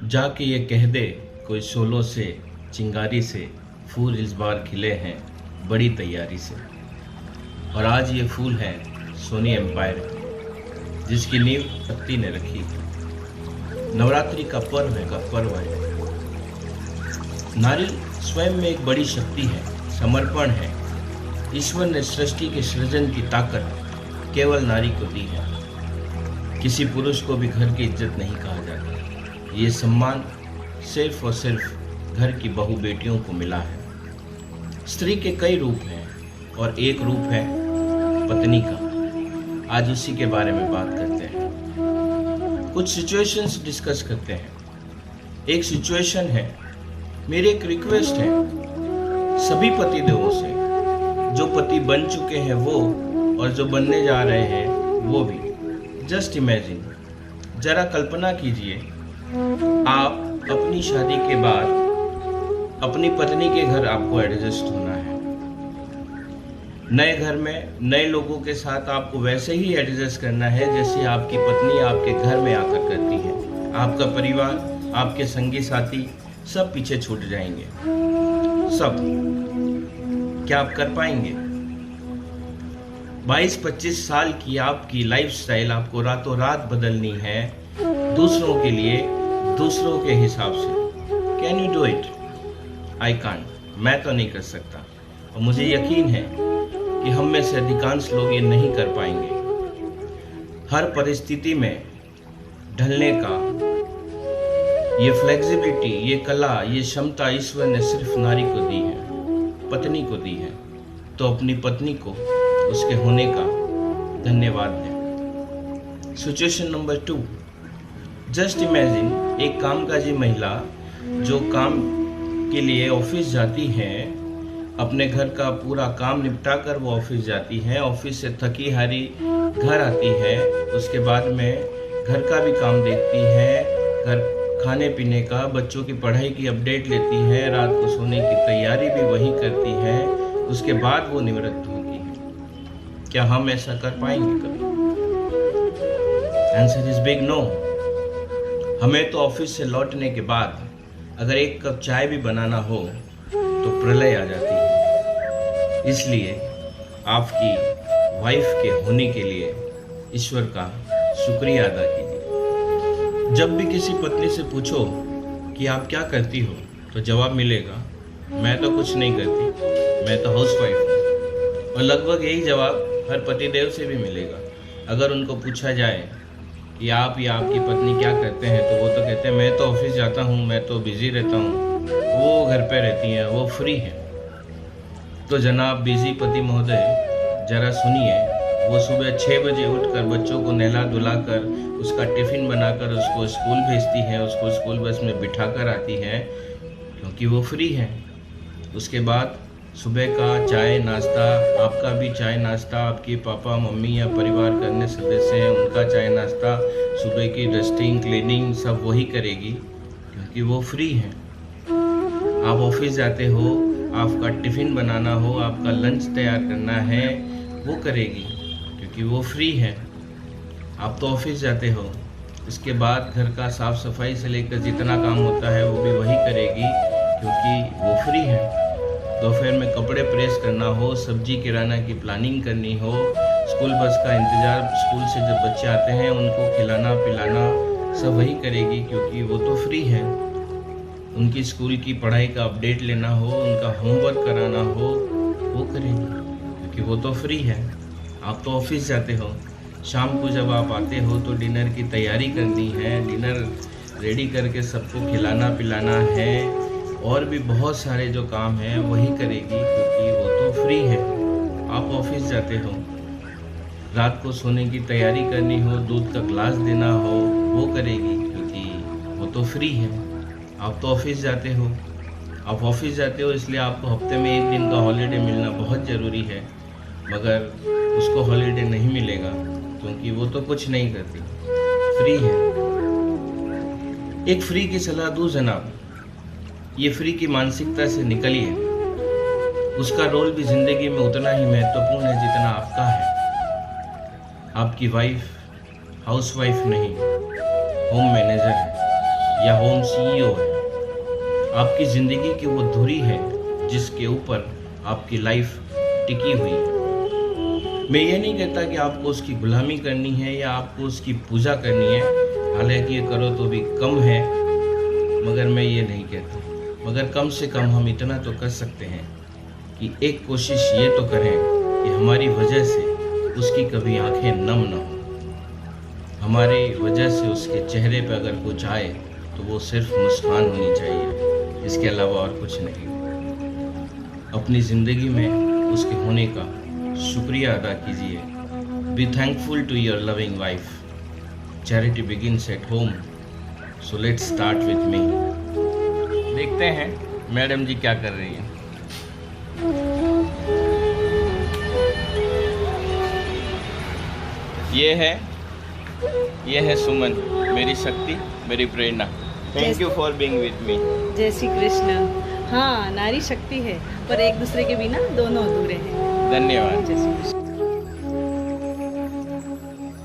जाके ये कह दे कोई शोलों से चिंगारी से फूल इस बार खिले हैं बड़ी तैयारी से। और आज ये फूल है सोनी एम्पायर जिसकी नींव पत्ती ने रखी। नवरात्रि का पर्व है। नारी स्वयं में एक बड़ी शक्ति है, समर्पण है। ईश्वर ने सृष्टि के सृजन की ताकत केवल नारी को दी है। किसी पुरुष को भी घर की इज्जत नहीं कहा जाता। ये सम्मान सिर्फ और सिर्फ घर की बहू बेटियों को मिला है। स्त्री के कई रूप हैं और एक रूप है पत्नी का। आज उसी के बारे में बात करते हैं। कुछ सिचुएशंस डिस्कस करते हैं। एक सिचुएशन है, मेरी एक रिक्वेस्ट है सभी पति देवों से, जो पति बन चुके हैं वो और जो बनने जा रहे हैं वो भी। जस्ट इमेजिन, जरा कल्पना कीजिए, आप अपनी शादी के बाद अपनी पत्नी के घर आपको एडजस्ट होना है। नए घर में नए लोगों के साथ आपको वैसे ही एडजस्ट करना है जैसे आपकी पत्नी आपके घर में आकर करती है। आपका परिवार, आपके संगी साथी सब पीछे छूट जाएंगे। सब। क्या आप कर पाएंगे? 22-25 साल की आपकी लाइफस्टाइल आपको रातों रात बदलनी है दूसरों के लिए, दूसरों के हिसाब से। Can you do it? I can't. मैं तो नहीं कर सकता और मुझे यकीन है कि हम में से अधिकांश लोग ये नहीं कर पाएंगे। हर परिस्थिति में ढलने का ये फ्लेक्सिबिलिटी, ये कला, ये क्षमता ईश्वर ने सिर्फ नारी को दी है, पत्नी को दी है। तो अपनी पत्नी को उसके होने का धन्यवाद दें। सिचुएशन नंबर 2, जस्ट इमेजिन एक कामकाजी महिला जो काम के लिए ऑफिस जाती है, अपने घर का पूरा काम निपटा कर वो ऑफिस जाती है। ऑफिस से थकी हारी घर आती है, उसके बाद में घर का भी काम देखती है, घर खाने पीने का, बच्चों की पढ़ाई की अपडेट लेती है, रात को सोने की तैयारी भी वही करती है। उसके बाद वो निवृत्त होती है। क्या हम ऐसा कर पाएंगे कभी? Answer is big no. हमें तो ऑफिस से लौटने के बाद अगर एक कप चाय भी बनाना हो तो प्रलय आ जाती है। इसलिए आपकी वाइफ के होने के लिए ईश्वर का शुक्रिया अदा कीजिए। जब भी किसी पत्नी से पूछो कि आप क्या करती हो तो जवाब मिलेगा, मैं तो कुछ नहीं करती, मैं तो हाउसवाइफ हूँ। और लगभग यही जवाब हर पतिदेव से भी मिलेगा। अगर उनको पूछा जाए कि आप या आपकी पत्नी क्या करते हैं तो वो तो कहते हैं मैं तो ऑफिस जाता हूँ, मैं तो बिजी रहता हूँ, वो घर पे रहती हैं, वो फ्री हैं। तो जनाब बिजी पति महोदय जरा सुनिए, वो सुबह 6 बजे उठकर बच्चों को नहला धुलाकर उसका टिफ़िन बनाकर उसको स्कूल भेजती है, उसको स्कूल बस में बिठा कर आती है क्योंकि वो फ्री है। उसके बाद सुबह का चाय नाश्ता, आपका भी चाय नाश्ता, आपके पापा मम्मी या परिवार के अन्य सदस्य हैं उनका चाय नाश्ता, सुबह की डस्टिंग क्लीनिंग सब वही करेगी क्योंकि वो फ्री है। आप ऑफिस जाते हो, आपका टिफ़िन बनाना हो, आपका लंच तैयार करना है, वो करेगी क्योंकि वो फ्री है। आप तो ऑफिस जाते हो, इसके बाद घर का साफ़ सफाई से लेकर जितना काम होता है वो भी वही करेगी क्योंकि वो फ्री है। दोपहर में कपड़े प्रेस करना हो, सब्जी किराना की प्लानिंग करनी हो, स्कूल बस का इंतज़ार, स्कूल से जब बच्चे आते हैं उनको खिलाना पिलाना सब वही करेगी क्योंकि वो तो फ्री है। उनकी स्कूल की पढ़ाई का अपडेट लेना हो, उनका होमवर्क कराना हो, वो करेगी क्योंकि वो तो फ्री है। आप तो ऑफिस जाते हो, शाम को जब आप आते हो तो डिनर की तैयारी करनी है, डिनर रेडी करके सबको खिलाना पिलाना है और भी बहुत सारे जो काम हैं वही करेगी क्योंकि वो तो फ्री है। आप ऑफिस जाते हो, रात को सोने की तैयारी करनी हो, दूध का ग्लास देना हो, वो करेगी क्योंकि वो तो फ्री है। आप तो ऑफिस जाते हो, आप ऑफिस जाते हो इसलिए आपको हफ्ते में 1 दिन का हॉलीडे मिलना बहुत ज़रूरी है, मगर उसको हॉलीडे नहीं मिलेगा क्योंकि वो तो कुछ नहीं करती, फ्री है। एक फ्री की सलाह दूँ जनाब, ये फ्री की मानसिकता से निकलिए। उसका रोल भी ज़िंदगी में उतना ही महत्वपूर्ण है जितना आपका है। आपकी वाइफ हाउसवाइफ नहीं, होम मैनेजर है। या होम सीईओ है। आपकी ज़िंदगी की वो धुरी है जिसके ऊपर आपकी लाइफ टिकी हुई है। मैं ये नहीं कहता कि आपको उसकी गुलामी करनी है या आपको उसकी पूजा करनी है, हालांकि ये करो तो भी कम है, मगर मैं ये नहीं कहता। मगर कम से कम हम इतना तो कर सकते हैं कि एक कोशिश ये तो करें कि हमारी वजह से उसकी कभी आंखें नम न हो। हमारी वजह से उसके चेहरे पे अगर कुछ आए तो वो सिर्फ मुस्कान होनी चाहिए, इसके अलावा और कुछ नहीं। अपनी ज़िंदगी में उसके होने का शुक्रिया अदा कीजिए। Be thankful to your loving wife. Charity begins at home, so let's start with me. देखते हैं मैडम जी क्या कर रही हैं। ये है सुमन, मेरी शक्ति, मेरी प्रेरणा। Thank you for being with me. जय श्री कृष्ण। हाँ, नारी शक्ति है, पर एक दूसरे के बिना दोनों अधूरे हैं। धन्यवाद। जय श्री कृष्ण।